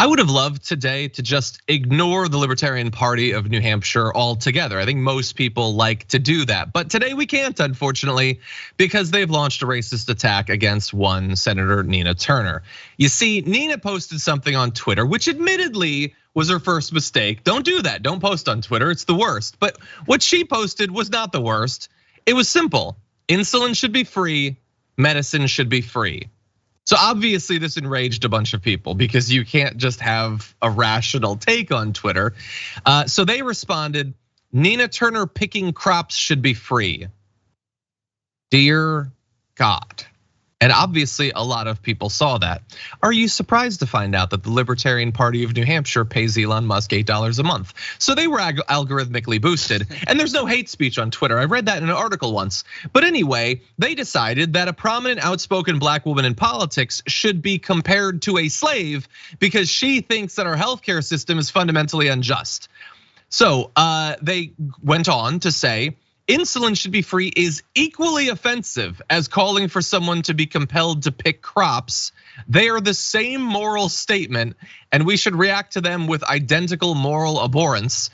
I would have loved today to just ignore the Libertarian Party of New Hampshire altogether. I think most people like to do that, but today we can't, unfortunately, because they've launched a racist attack against one Senator Nina Turner. You see, Nina posted something on Twitter, which admittedly was her first mistake. Don't do that, don't post on Twitter, it's the worst. But what she posted was not the worst. It was simple, insulin should be free, medicine should be free. So obviously this enraged a bunch of people because you can't just have a rational take on Twitter. So they responded, Nina Turner picking crops should be free. Dear God. And obviously a lot of people saw that. Are you surprised to find out that the Libertarian Party of New Hampshire pays Elon Musk $8 a month? So they were algorithmically boosted, and there's no hate speech on Twitter. I read that in an article once. But anyway, they decided that a prominent outspoken black woman in politics should be compared to a slave because she thinks that our healthcare system is fundamentally unjust. So they went on to say, insulin should be free is equally offensive as calling for someone to be compelled to pick crops. They are the same moral statement, and we should react to them with identical moral abhorrence.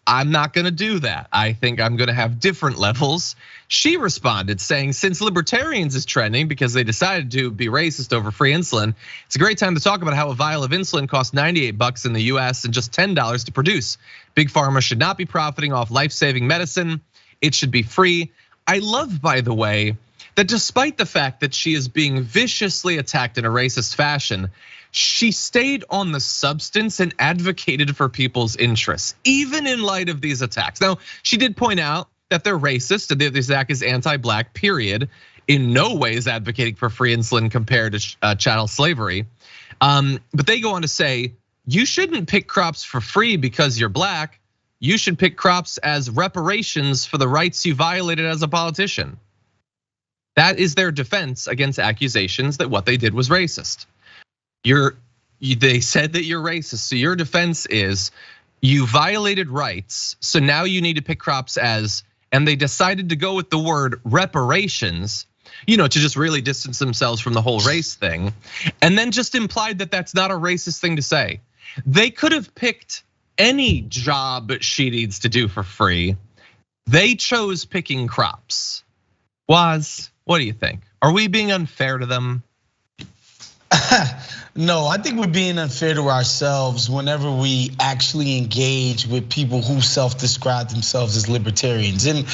I'm not gonna do that. I think I'm gonna have different levels. She responded saying, since libertarians is trending because they decided to be racist over free insulin, it's a great time to talk about how a vial of insulin costs 98 bucks in the US and just $10 to produce. Big pharma should not be profiting off life-saving medicine. It should be free. I love, by the way, that despite the fact that she is being viciously attacked in a racist fashion, she stayed on the substance and advocated for people's interests, even in light of these attacks. Now, she did point out that they're racist and the attack is anti-black, period. In no way is advocating for free insulin compared to chattel slavery. But they go on to say, you shouldn't pick crops for free because you're black. You should pick crops as reparations for the rights you violated as a politician. That is their defense against accusations that what they did was racist. They said that you're racist, so your defense is you violated rights, so now you need to pick crops as, and they decided to go with the word reparations, to just really distance themselves from the whole race thing, and then just implied that that's not a racist thing to say. They could have picked any job she needs to do for free. They chose picking crops. Woz, what do you think? Are we being unfair to them? No, I think we're being unfair to ourselves whenever we actually engage with people who self-describe themselves as libertarians. And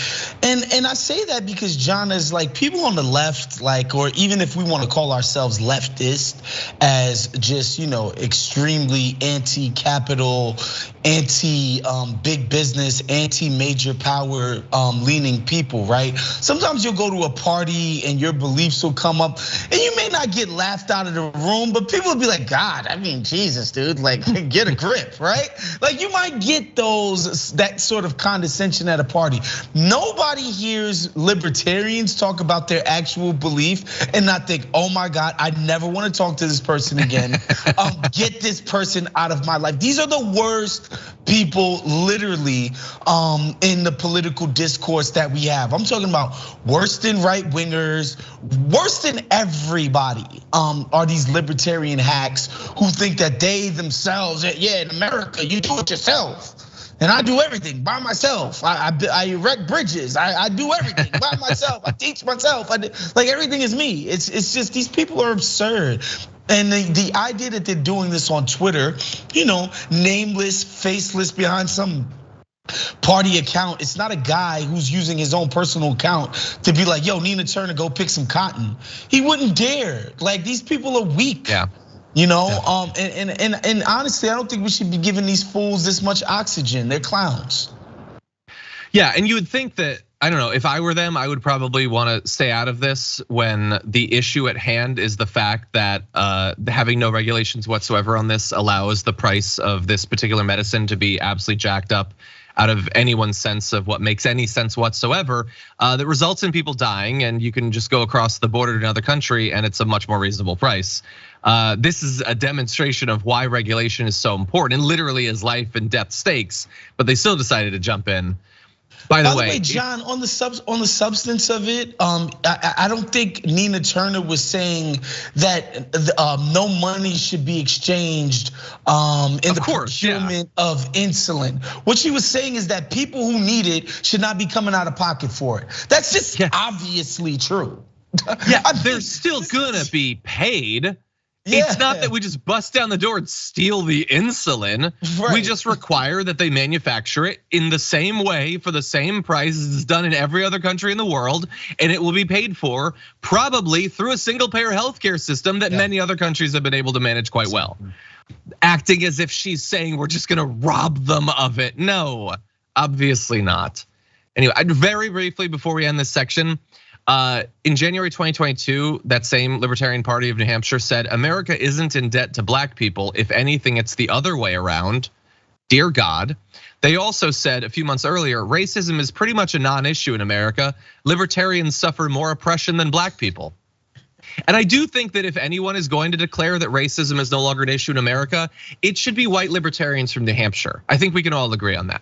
I say that because John is like people on the left, like, or even if we want to call ourselves leftist as just, extremely anti-capital, anti-big business, anti-major power leaning people, right? Sometimes you'll go to a party and your beliefs will come up and you may not get laughed out of the room, but people will be like, God, I mean, Jesus, dude, like get a grip, right? Like you might get that sort of condescension at a party. Nobody hears libertarians talk about their actual belief and not think, oh my God, I never want to talk to this person again. Get this person out of my life. These are the worst people literally in the political discourse that we have. I'm talking about worse than right wingers, worse than everybody are these libertarian hacks who think that they themselves, yeah, in America, you do it yourself. And I do everything by myself. I erect bridges. I do everything by myself. I teach myself. Like everything is me. It's just these people are absurd. And the idea that they're doing this on Twitter, nameless, faceless behind some party account. It's not a guy who's using his own personal account to be like, yo, Nina Turner, go pick some cotton. He wouldn't dare. Like these people are weak. Yeah. And honestly, I don't think we should be giving these fools this much oxygen. They're clowns. Yeah, and you would think that, I don't know, if I were them, I would probably want to stay out of this when the issue at hand is the fact that having no regulations whatsoever on this allows the price of this particular medicine to be absolutely jacked up out of anyone's sense of what makes any sense whatsoever, that results in people dying, and you can just go across the border to another country and it's a much more reasonable price. This is a demonstration of why regulation is so important and literally is life and death stakes, but they still decided to jump in. By the By the way, way, John, on the substance of it, I don't think Nina Turner was saying that no money should be exchanged in the procurement of insulin. What she was saying is that people who need it should not be coming out of pocket for it. That's just obviously true. Yeah, they're still gonna be paid. It's not that we just bust down the door and steal the insulin. Right. We just require that they manufacture it in the same way for the same price as it's done in every other country in the world. And it will be paid for probably through a single payer healthcare system that many other countries have been able to manage quite well. Acting as if she's saying we're just gonna rob them of it. No, obviously not. Anyway, very briefly before we end this section, in January 2022, that same Libertarian Party of New Hampshire said, America isn't in debt to black people. If anything, it's the other way around. Dear God. They also said a few months earlier, racism is pretty much a non-issue in America. Libertarians suffer more oppression than black people. And I do think that if anyone is going to declare that racism is no longer an issue in America, it should be white libertarians from New Hampshire. I think we can all agree on that.